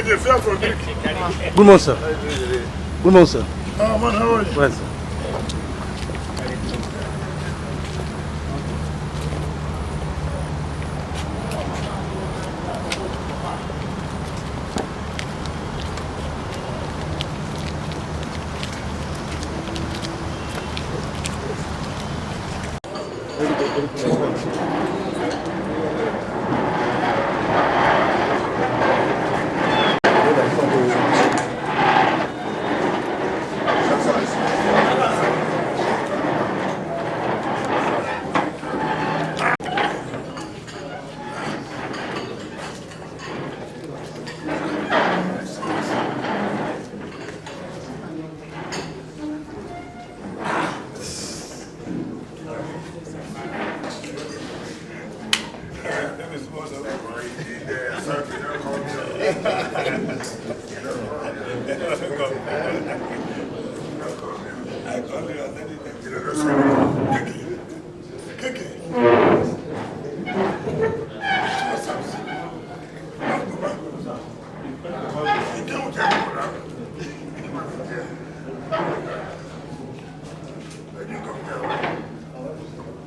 Good morning, sir. Good morning, sir. Oh, man, how are you? Well, sir.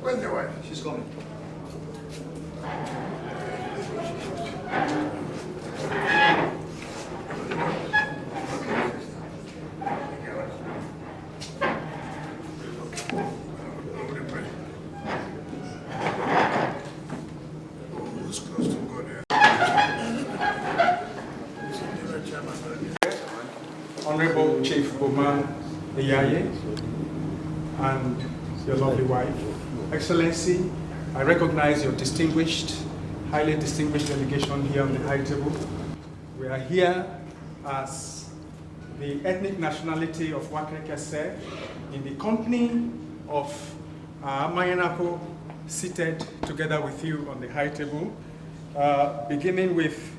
Where's your wife? She's coming. Honorable Chief Boma Ijaw and your lovely wife. Excellency, I recognize your highly distinguished delegation here on the high table. We are here as the ethnic nationality of Wike in the company of Mayanako seated together with you on the high table, beginning with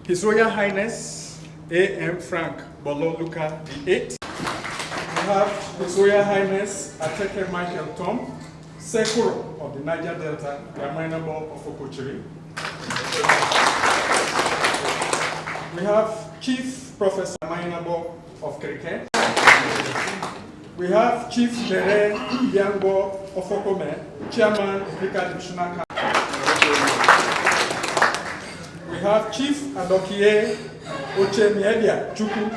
His Royal Highness A.M. Frank Bolo Luka VIII. We have His Royal Highness Ateke Michael Tom, Sekuro of the Niger Delta, the Amainabo of Okochiri. We have Chief Professor Amainabo of Krike. We have Chief Dere Biango of Okome, Chairman of Krika Divisional Council. We have Chief Adokie Oche Miedia Chuku,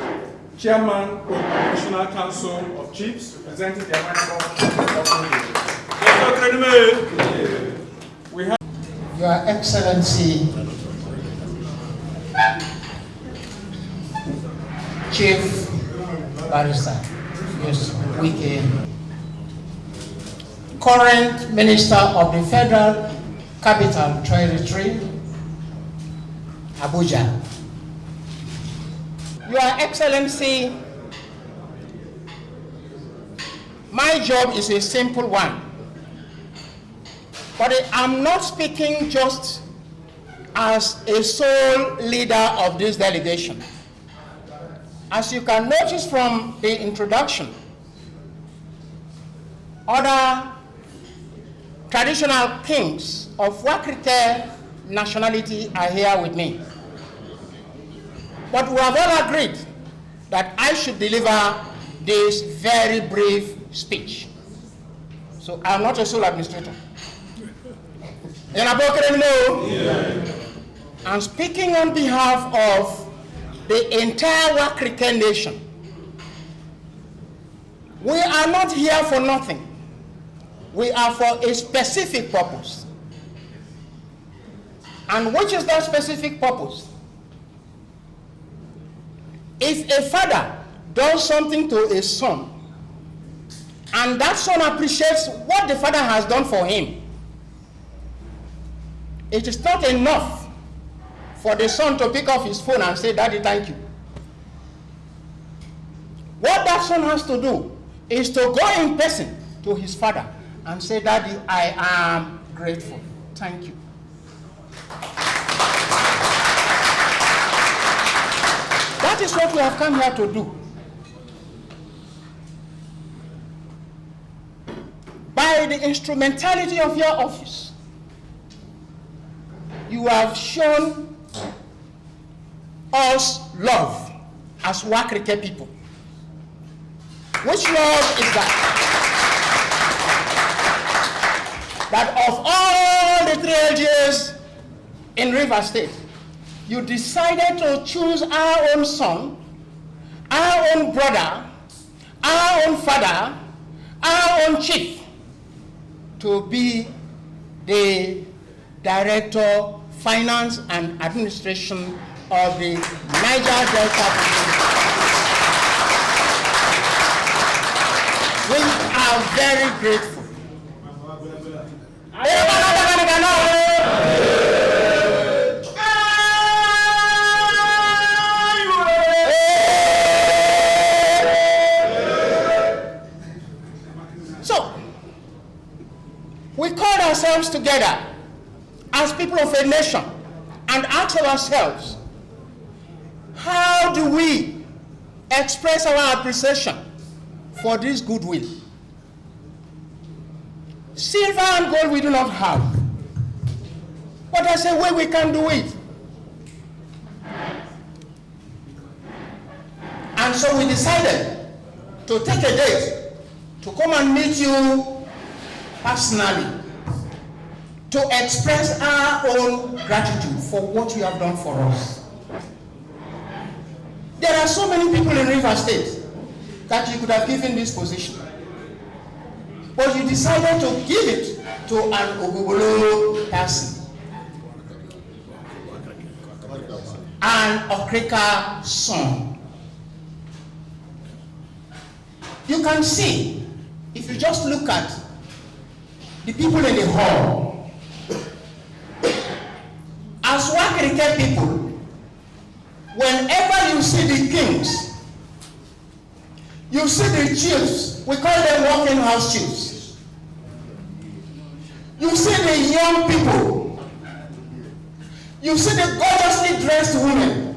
Chairman of the National Council of Chiefs, representing the Amainabo of Okome. We have Your Excellency, Chief Barrister, yes, Wike, current Minister of the Federal Capital Territory, Abuja. Your Excellency, my job is a simple one. But I'm not speaking just as a sole leader of this delegation. As you can notice from the introduction, other traditional kings of Wakrite nationality are here with me. But we have all agreed that I should deliver this very brief speech. So I'm not a sole administrator. I'm speaking on behalf of the entire Wakrite nation. We are not here for nothing. We are for a specific purpose. And which is that specific purpose? If a father does something to a son, and that son appreciates what the father has done for him, it is not enough for the son to pick up his phone and say, "Daddy, thank you." What that son has to do is to go in person to his father and say, "Daddy, I am grateful. Thank you." That is what we have come here to do. By the instrumentality of your office, you have shown us love as Wakrike people. Which love is that? That of all the 3 LGAs in Rivers State, you decided to choose our own son, our own brother, our own father, our own chief to be the Director, Finance and Administration of the Niger Delta. We are very grateful. So, we called ourselves together as people of a nation and asked ourselves, how do we express our appreciation for this goodwill? Silver and gold we do not have, but there's a way we can do it. And so we decided to take a date to come and meet you personally to express our own gratitude for what you have done for us. There are so many people in Rivers State that you could have given this position, but you decided to give it to an Ogubolo person, an Okrika son. You can see, if you just look at the people in the hall, as Wakrika people, whenever you see the kings, you see the chiefs, we call them working house chiefs. You see the young people, you see the gorgeously dressed women.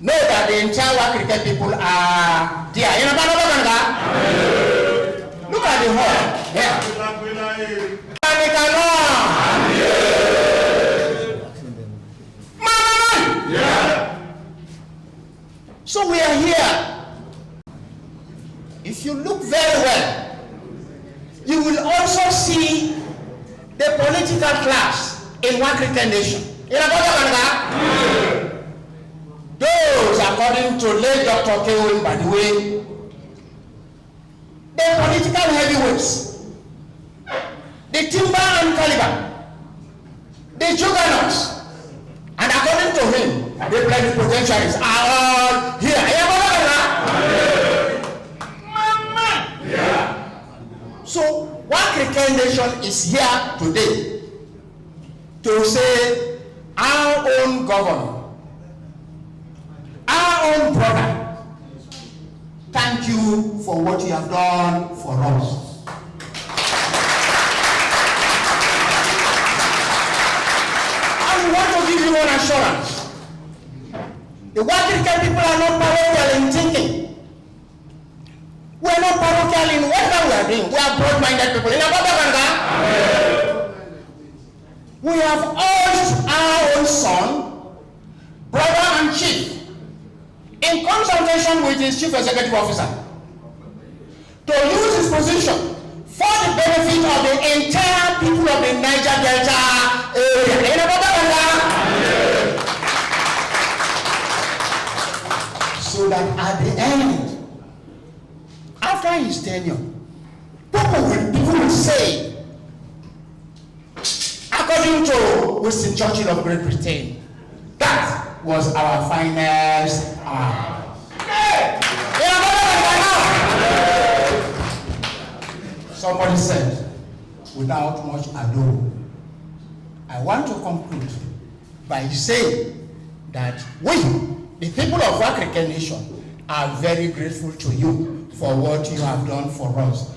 Know that the entire Wakrika people are there. Look at the hall. Yeah. So we are here. If you look very well, you will also see the political class in Wakrika nation. Those, according to late Dr. Kewin, by the way, the political heavyweights, the timber and caliber, the juggernauts, and according to him, the plenipotentiaries are all here. So, Wakrika nation is here today to say our own governor, our own brother, thank you for what you have done for us. And we want to give you one assurance. The Wakrika people are not parochial in thinking. We are not parochial in whatever we are doing. We are broad-minded people. We have urged our own son, brother and chief, in consultation with his chief executive officer, to use his position for the benefit of the entire people of the Niger Delta area. So that at the end, after his tenure, people will say, according to Winston Churchill of Great Britain, that was our finest hour. Somebody said, without much ado, I want to conclude by saying that we, the people of Wakrika nation, are very grateful to you for what you have done for us.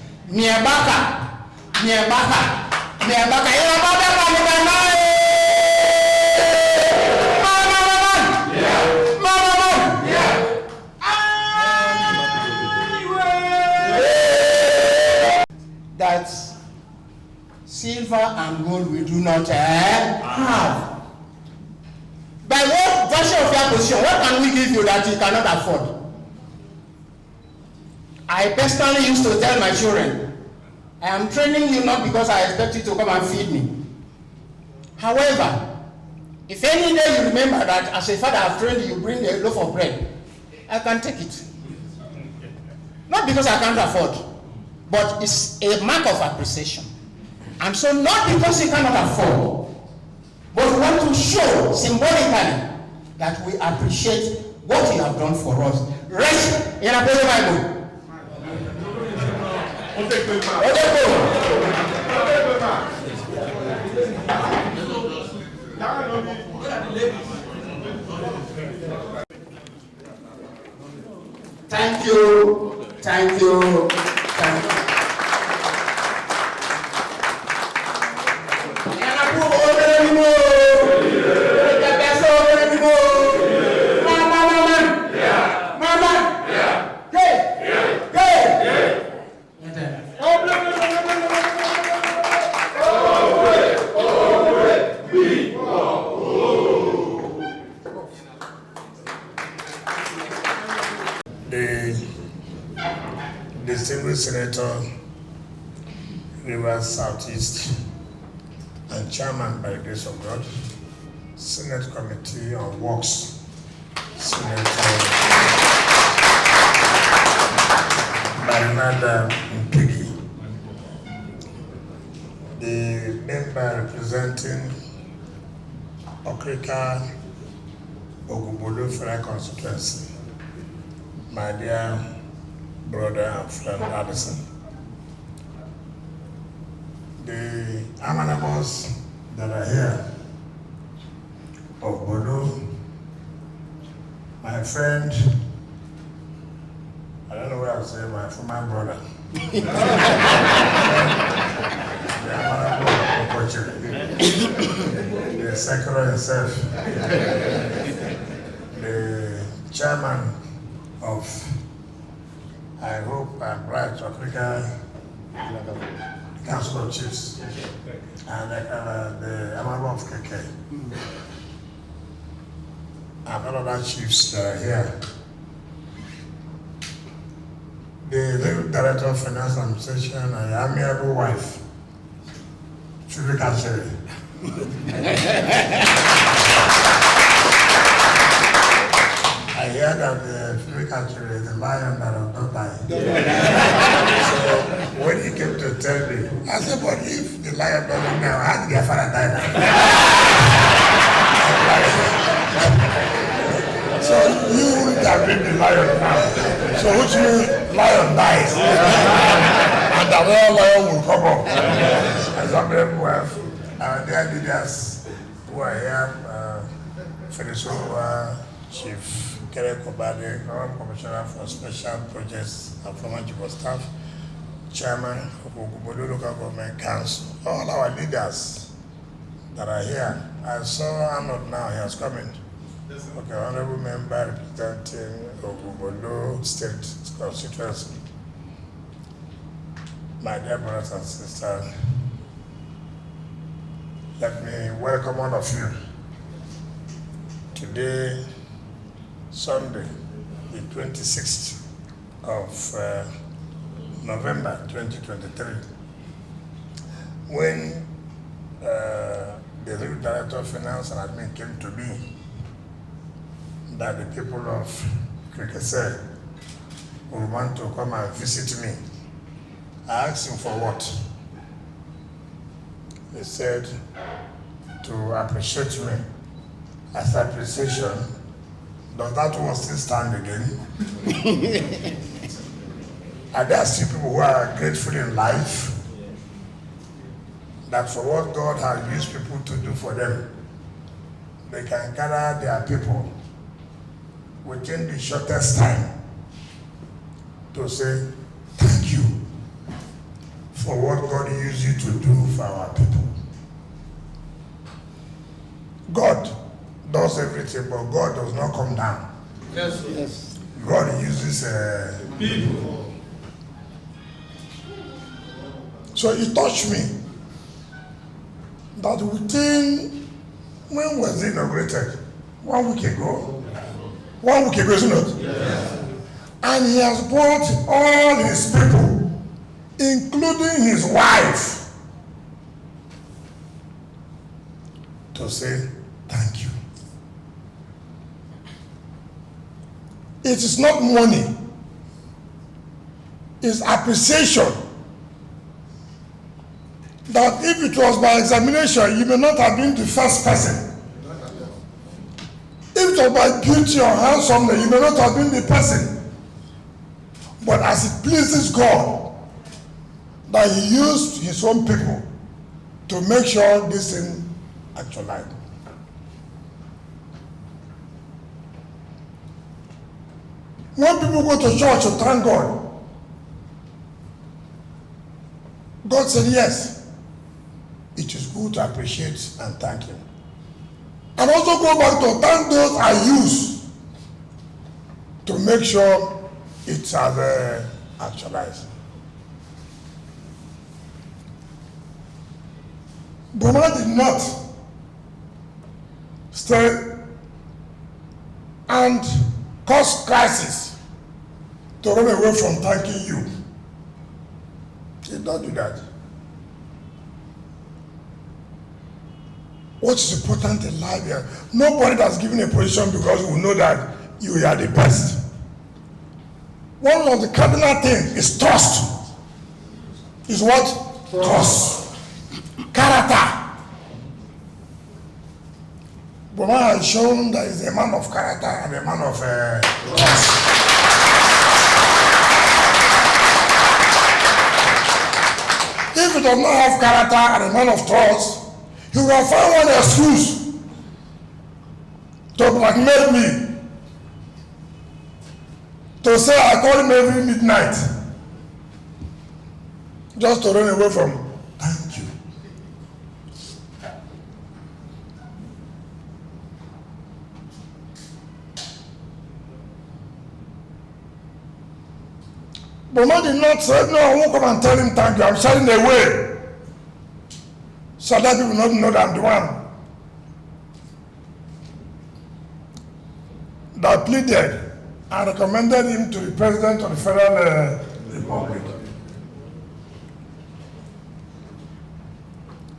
That silver and gold we do not have. By what scholarship of your position, what can we give you that you cannot afford? I personally used to tell my children, I am training you not because I expect you to come and feed me. However, if any day you remember that as a father I've trained you, bring a loaf of bread, I can take it. Not because I can't afford, but it's a mark of appreciation. And so not because you cannot afford, but we want to show symbolically that we appreciate what you have done for us. Rest in a prayer Bible. Thank you, thank you, thank you. The distinguished Senator, Rivers Southeast, and Chairman, by the grace of God, Senate Committee on Works, Senator Bernarda Mpigi, the member representing Okrika Ogubolu Federal Constituency, my dear brother and friend Addison, the honorables that are here of Bodo, my friend, I don't know what I'll say, my former brother, the honorable Okoche, the secretary himself, the chairman of, I hope I'm right, Africa Council of Chiefs, and the Honorable of KK, and all other chiefs that are here. The Director of Finance Administration and your amiable wife, Fubara. I hear that the Fubara is the lion that will not die. So when he came to tell me, I said, but if the lion doesn't die, how did your father die now? So you have been the lion now. So which means lion dies. And another lion will come up. And some people who have their leaders who are here, Feliso, Chief Kere Kobade, Current Commissioner for Special Projects and former Chief of Staff, Chairman of Ogubolu Local Government Council, all our leaders that are here. I saw Arnold now, he has come in. Okay, honorable member representing Ogubolu State Constituency. My dear brothers and sisters, let me welcome all of you. Today, Sunday, the 26th of November 2023, when the Director of Finance and Admin came to me that the people of Krikese would want to come and visit me, I asked him for what? He said to appreciate me. As appreciation, does that one still stand again? Are there still people who are grateful in life that for what God has used people to do for them, they can gather their people within the shortest time to say, thank you for what God used you to do for our people. God does everything, but God does not come down. Yes, yes. God uses people. So it touched me that within, when was it inaugurated? 1 week ago. 1 week ago, isn't it? Yes. And he has brought all his people, including his wife, to say thank you. It is not money, it's appreciation. That if it was by examination, you may not have been the first person. If it was by beauty or handsomeness, you may not have been the person. But as it pleases God, that he used his own people to make sure this thing actualized. When people go to church to thank God, God said yes. It is good to appreciate and thank him. And also go back to thank those I use to make sure it has actualized. Boma did not stay and cause crisis to run away from thanking you. He did not do that. What is important in life here? Nobody that's given a position because we know that you are the best. One of the cardinal things is trust. Is what? Trust. Character. Boma has shown that he's a man of character and a man of trust. If he does not have character and a man of trust, he will find one excuse to blackmail me, to say I call him every midnight, just to run away from thank you. Boma did not say, no, I won't come and tell him thank you, I'm shying away. So that people not know that I'm the one that pleaded and recommended him to the President of the Federal Republic.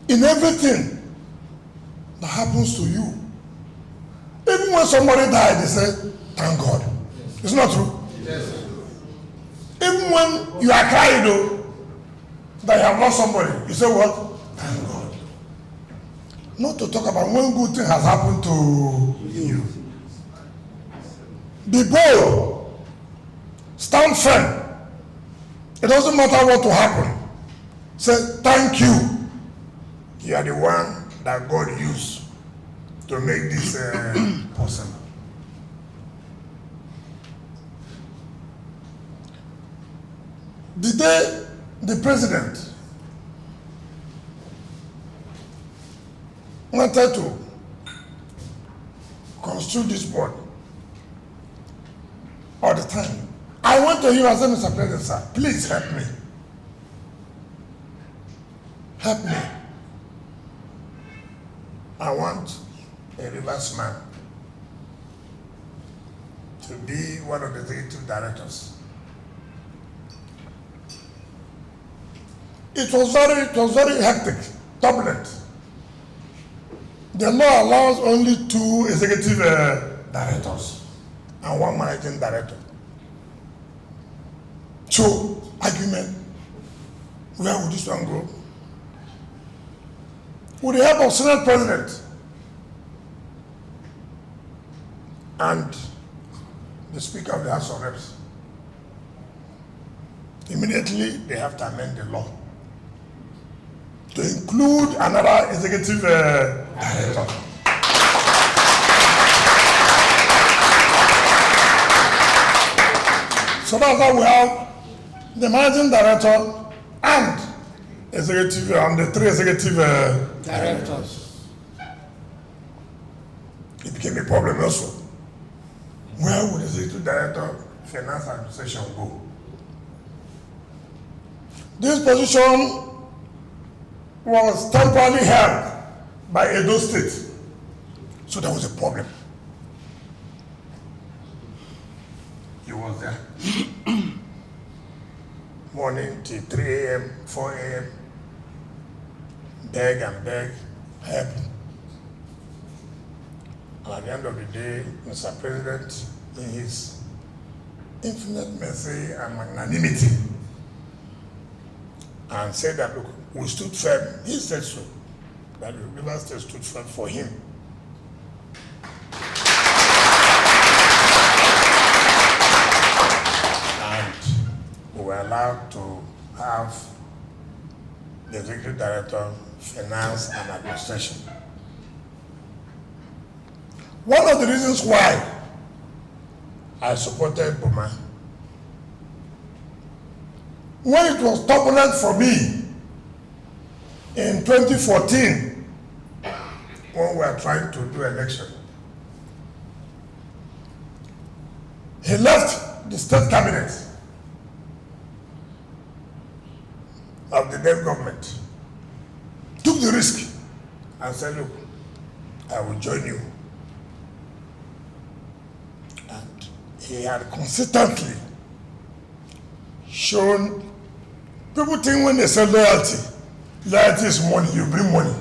In everything that happens to you, even when somebody died, they say, thank God. It's not true. Yes. Even when you are crying though, that you have lost somebody, you say what? Thank God. Not to talk about when good thing has happened to you. Be bold. Stand firm. It doesn't matter what will happen. Say, thank you. You are the one that God used to make this possible. The day the president wanted to construct this board, all the time, I went to him and said, Mr. President, sir, please help me. Help me. I want a reverse man to be one of the executive directors. It was very hectic, turbulent. The law allows only 2 executive directors and 1 managing director. So, argument, where would this one go? With the help of Senate President and the Speaker of the House of Reps, immediately they have to amend the law to include another executive director. So that's how we have the managing director and executive and the 3 executive directors. It became a problem also. Where would the executive director finance administration go? This position was temporarily held by Edo State. So there was a problem. was there. Morning till 3 a.m., 4 a.m. Beg and beg, help. And at the end of the day, Mr. President, in his infinite mercy and magnanimity, and said that, look, we stood firm. He said so, that the River State stood firm for him. And we were allowed to have the Executive Director, Finance and Administration. One of the reasons why I supported Boma, when it was turbulent for me in 2014, when we were trying to do election, he left the state cabinet of the then government, took the risk and said, look, I will join you. And he had consistently shown, people think when they say loyalty, loyalty is money, you bring money.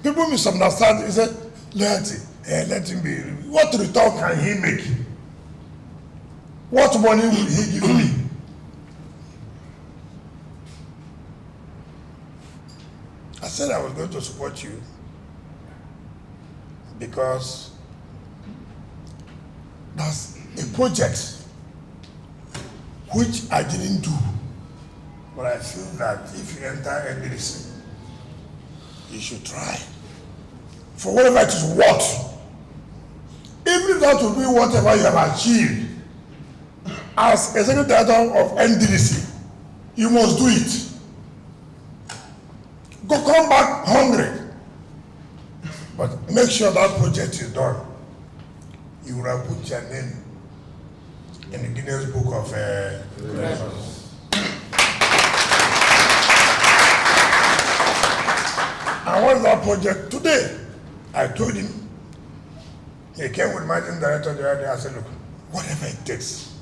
People misunderstand, he said, loyalty, let him be. What return can he make? What money will he give me? I said I was going to support you because that's a project which I didn't do. But I feel that if you enter NDC, you should try. For whatever it is worth. Even if that will be whatever you have achieved, as Executive Director of NDC, you must do it. Go come back hungry. But make sure that project is done. You will have put your name in the Guinness Book of Records. And what's that project today? I told him, he came with managing director the other day. I said, look, whatever it takes,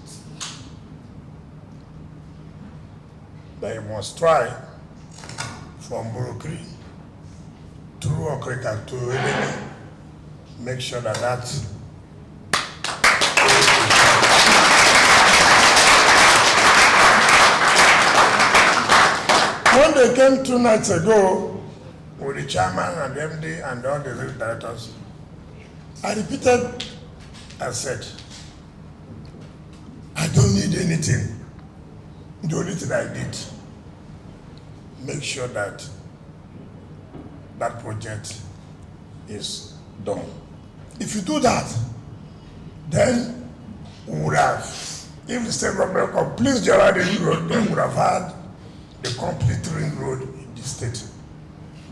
that you must try from Burukri through Okrika to Eleni, make sure that that's when they came 2 nights ago with the chairman and the MD and all the executive directors, I repeated and said, I don't need anything. The only thing I need, make sure that that project is done. If you do that, then we would have, if the state government completes the ring road, then we would have had the complete ring road in the state.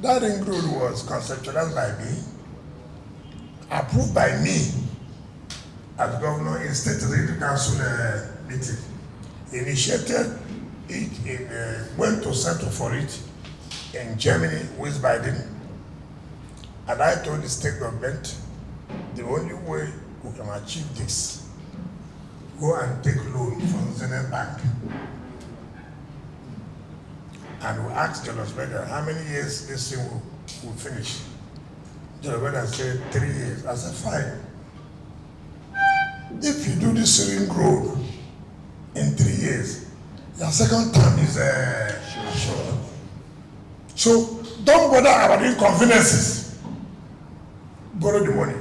That ring road was conceptualized by me, approved by me as governor in state executive council meeting, initiated it, went to settle for it in Germany, Wiesbaden, and I told the state government, the only way we can achieve this, go and take loan from Zenith Bank. And we asked Julius Berger, how many years this thing will finish? Julius Berger said 3 years. I said, fine. If you do this ring road in 3 years, your second term is sure. So don't bother about inconveniences. Borrow the money.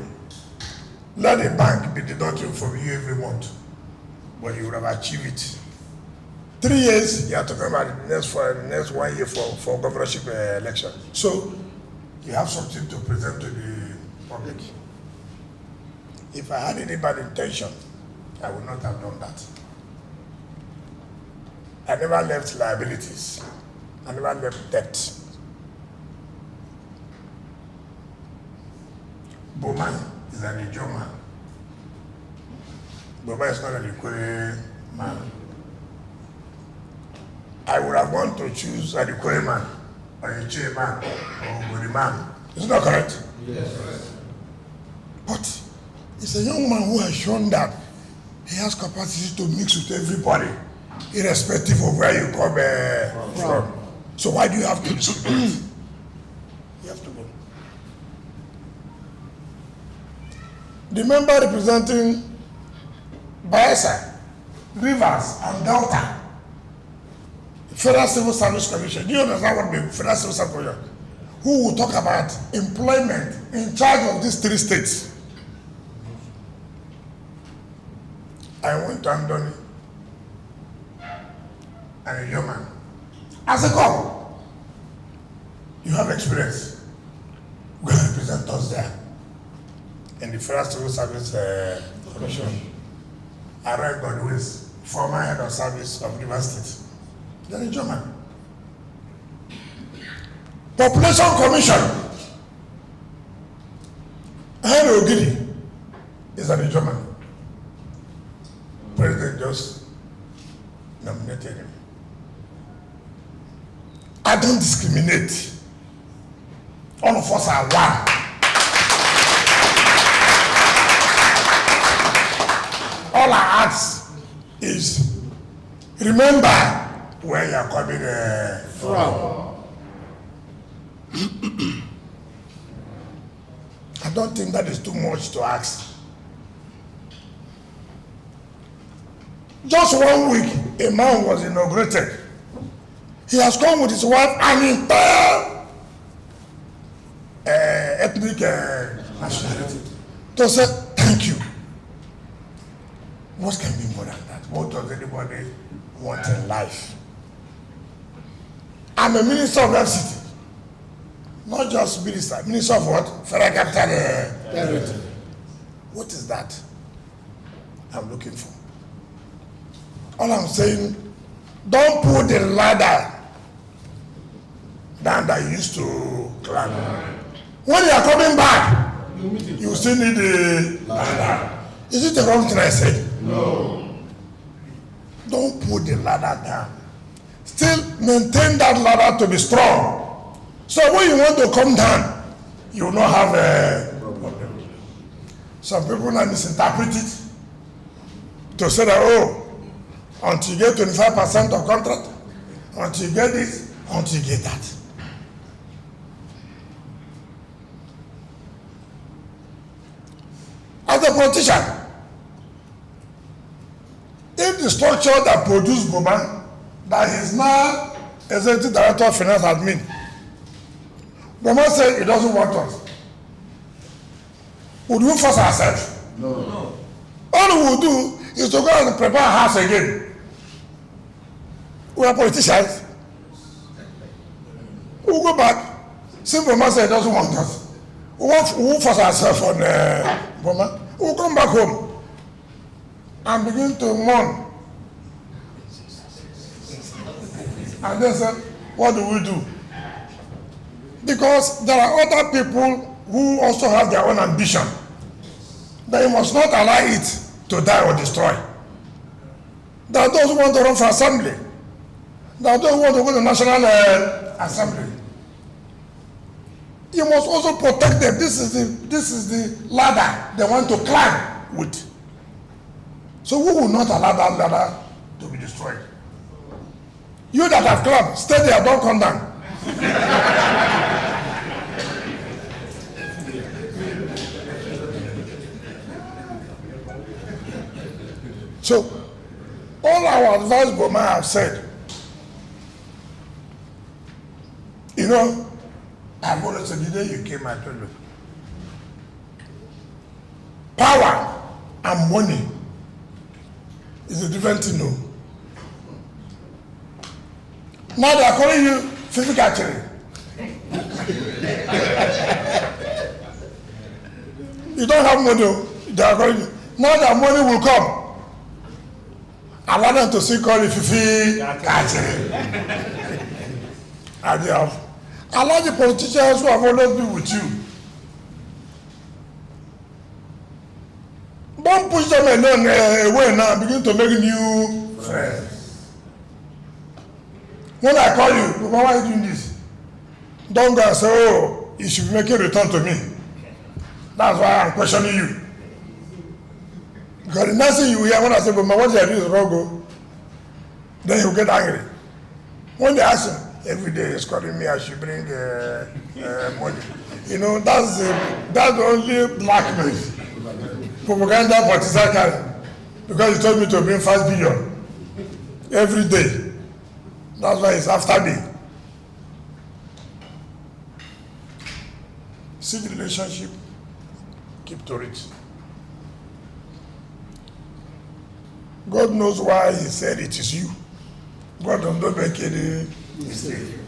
Let the bank be deducting from you every month, but you will have achieved it. 3 years, you have to come out the next 1 year for governorship election. So you have something to present to the public. If I had any bad intention, I would not have done that. I never left liabilities. I never left debt. Boma is an Ijaw man. Boma is not an Ikore man. I would have wanted to choose an Ikore man, or a Ijaw man, or a Ogoni man. Is that correct? Yes. But it's a young man who has shown that he has capacity to mix with everybody, irrespective of where you come from. So why do you have to discriminate? You have to go. The member representing Bayelsa, Rivers, and Delta, Federal Civil Service Commission. Do you understand what the Federal Civil Service Commission? Who will talk about employment in charge of these 3 states? I went to Andoni and a young man. I said, come, you have experience. Go and represent us there in the Federal Civil Service Commission. I read Godwin's former head of service of River State. Then a German. Population Commission. Henry Ogidi is a German. President just nominated him. I don't discriminate. All of us are one. All I ask is remember where you are coming from. I don't think that is too much to ask. Just 1 week, a man was inaugurated. He has come with his wife and entire ethnic nationality to say thank you. What can be more than that? What does anybody want in life? I'm a minister of FCT. Not just minister. Minister of what? Federal Capital Territory. What is that I'm looking for? All I'm saying, don't put the ladder down that you used to climb. When you are coming back, you still need the ladder. Is it the wrong thing I said? No. Don't put the ladder down. Still maintain that ladder to be strong. So when you want to come down, you will not have a problem. Some people now misinterpret it to say that, oh, until you get 25% of contract, until you get this, until you get that. As a politician, if the structure that produced Boma, that is now Executive Director of Finance Admin, Boma said he doesn't want us, would we force ourselves? No. All we will do is to go and prepare a house again. We are politicians. We'll go back. Since Boma said he doesn't want us, we'll force ourselves on Boma. We'll come back home and begin to mourn. And then say, what do we do? Because there are other people who also have their own ambition. They must not allow it to die or destroy. There are those who want to run for assembly. There are those who want to go to the National Assembly. You must also protect them. This is the ladder they want to climb with. So we will not allow that ladder to be destroyed. You that have climbed, stay there, don't come down. So, all our advice Boma have said, you know, I've always said the day you came, I told you, power and money is a different thing, no. Now they are calling you physical training. You don't have money, they are calling you. Now that money will come. Allow them to see call you Fifi catching. And they have. Allow the politicians who have always been with you. Don't push them alone away now, begin to make new friends. When I call you, why are you doing this? Don't go and say, oh, you should make a return to me. That's why I'm questioning you. Because the next thing you hear when I say, but what you do is wrong, then he'll get angry. When they ask him, every day he's calling me, I should bring money. You know, that's the only blackmail. Propaganda partisan, because he told me to bring 5 billion every day. That's why he's after me. See the relationship, keep to it. God knows why he said it is you. God don't make any mistake.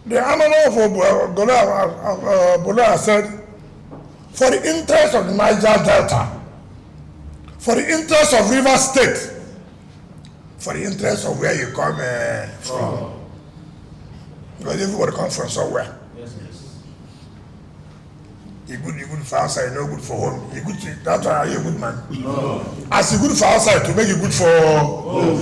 The Amano of Bola said, for the interest of the Niger Delta, for the interest of River State, for the interest of where you come from. Because everybody comes from somewhere. Yes. You good for outside, no good for home. You good to, that's why you're a good man. No. As you good for outside, to make you good for home.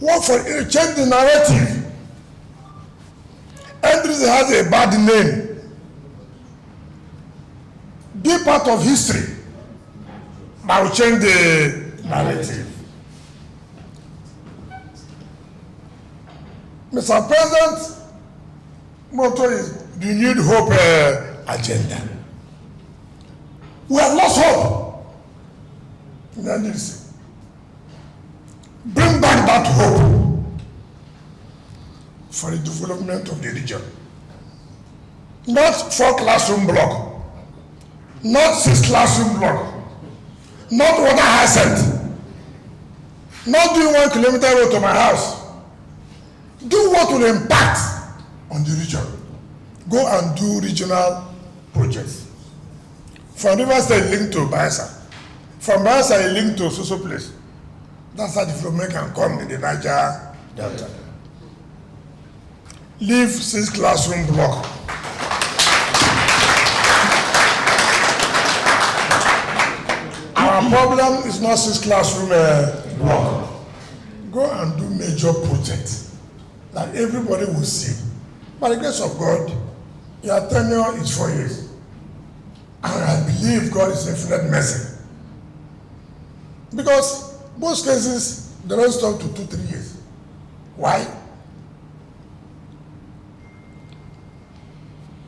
Work for change the narrative. Andrews has a bad name. Be part of history. But will change the narrative. Mr. President, motto is renewed hope agenda. We have lost hope. Bring back that hope for the development of the region. Not 4 classroom block, not 6 classroom block, not water hazard, not doing 1 kilometer road to my house. Do what will impact on the region. Go and do regional projects. From River State linked to Bayelsa. From Bayelsa a link to Soso place. That's how development can come in the Niger Delta. Leave 6 classroom block. Our problem is not 6 classroom block. Go and do major projects that everybody will see. By the grace of God, your tenure is 4 years. And I believe God is infinite mercy. Because most cases, they don't stop to 2-3 years. Why?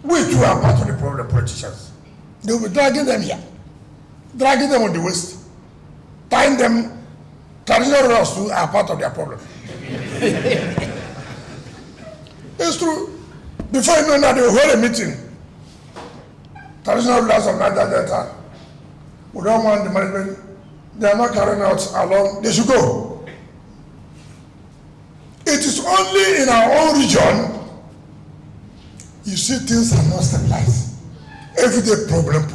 We too are part of the problem, politicians. They will be dragging them here, dragging them on the waist, tying them. Traditional rulers too are part of their problem. It's true. Before you know that, they will hold a meeting. Traditional rulers of Niger Delta, we don't want the management. They are not carrying out along. They should go. It is only in our own region you see things are not stabilized. Every day problem.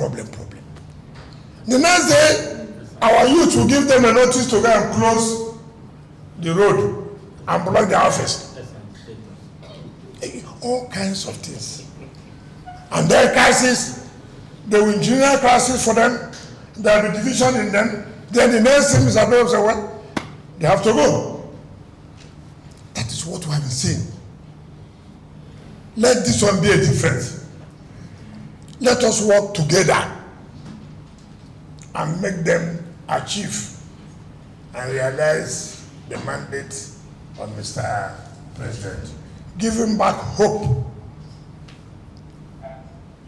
The next day, our youth will give them a notice to go and close the road and block the office. All kinds of things. And their crisis, they will engineer crisis for them. There will be division in them. Then the next thing is about say, well, they have to go. That is what we have been seeing. Let this one be a difference. Let us work together and make them achieve and realize the mandate of Mr. President. Give him back hope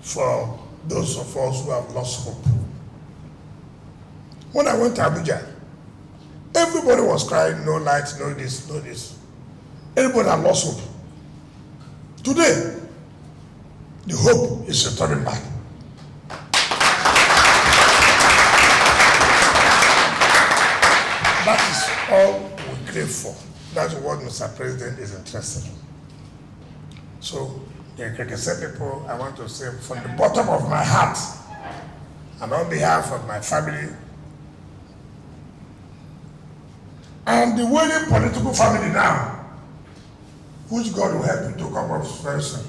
for those of us who have lost hope. When I went to Abuja, everybody was crying, no light, no this, no this. Everybody had lost hope. Today, the hope is returning back. That is all we crave for. That's what Mr. President is interested in. So, the Kekese people, I want to say from the bottom of my heart and on behalf of my family and the willing political family now, which God will help you to come up very soon.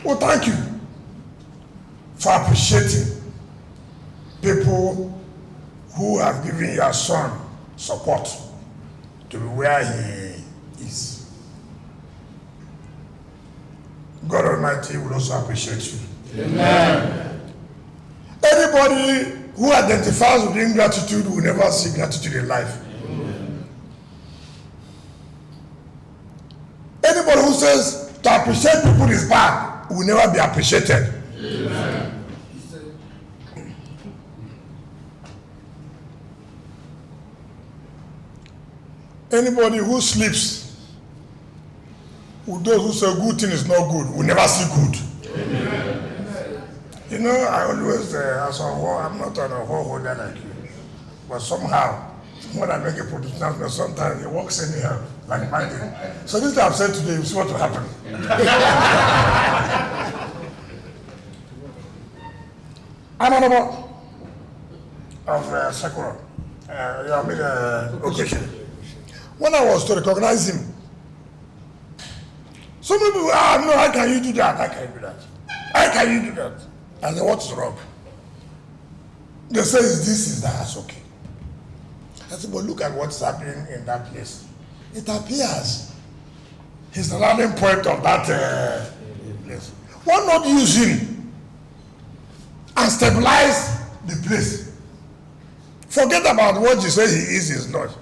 Well, thank you for appreciating people who have given your son support to be where he is. God Almighty will also appreciate you. Amen. Anybody who identifies with ingratitude will never see gratitude in life. Anybody who says to appreciate people is bad will never be appreciated. Amen. Anybody who sleeps with those who say good thing is not good will never see good. Amen. You know, I always, as a whole, I'm not on a whole holder like you, but somehow, when I make a pronouncement, sometimes it works anyhow, like my thing. So this thing I've said today, you see what will happen. I'm on about of Sakura, occasion. When I was to recognize him, some people, no, how can you do that? How can you do that? How can you do that? I said, what is wrong? They say, this is that. That's okay. I said, but look at what's happening in that place. It appears he's the landing point of that place. Why not use him and stabilize the place? Forget about what you say he is not.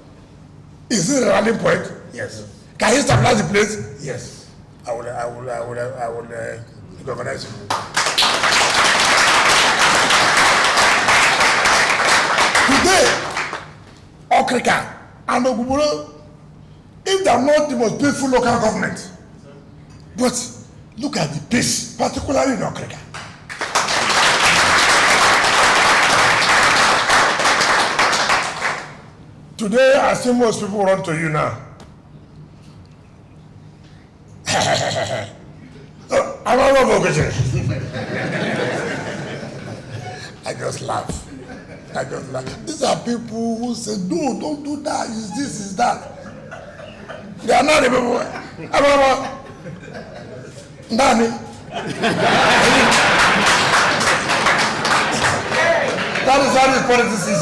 Is it a landing point? Yes. Can he stabilize the place? Yes. I will recognize him. Today, Okrika and Oguburo, if they are not the most beautiful local government, but look at the pace, particularly in Okrika. Today, I see most people run to you now. I don't know about I just laugh. These are people who say, no, don't do that, is this, is that. They are not the people. Nani. That is how this politics is.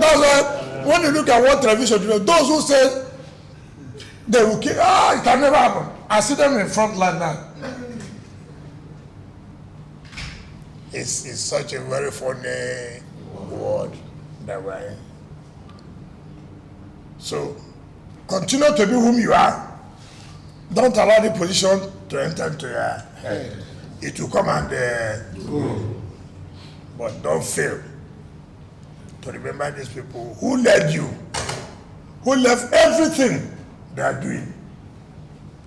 That's why when you look at what television, those who say they will kill, it can never happen. I see them in front line now. It's such a very funny word that we're in. So continue to be whom you are. Don't allow the position to enter into your head. It will come and go. But don't fail to remember these people who led you, who left everything they are doing.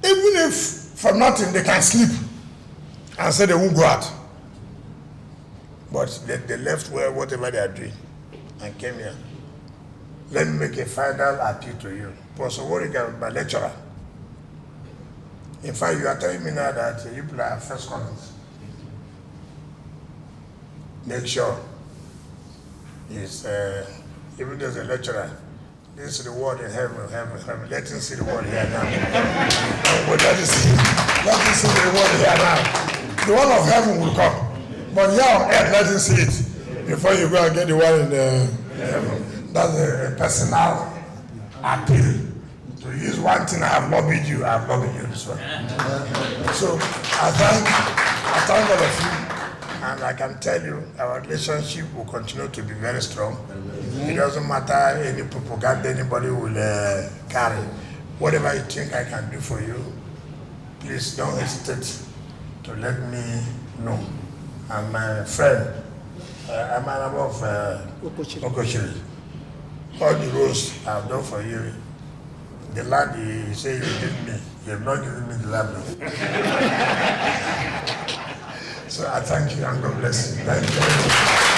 Even if for nothing they can sleep and say they won't go out. But they left whatever they are doing and came here. Let me make a final appeal to you. Professor Woriga, my lecturer. In fact, you are telling me now that you people are first comers. Make sure is even as a lecturer, this is the word in heaven. Let him see the word here now. But let him see the word here now. The one of heaven will come. But here on earth, let him see it before you go and get the one in heaven. That's a personal appeal. To use one thing, I have lobbied you this one. So I thank all of you. And I can tell you, our relationship will continue to be very strong. It doesn't matter any propaganda anybody will carry. Whatever you think I can do for you, please don't hesitate to let me know. I'm my friend. I'm a member of Okochiri. All the roads I've done for you, the land you say you give me, you have not given me the land. So I thank you and God bless you. Thank you.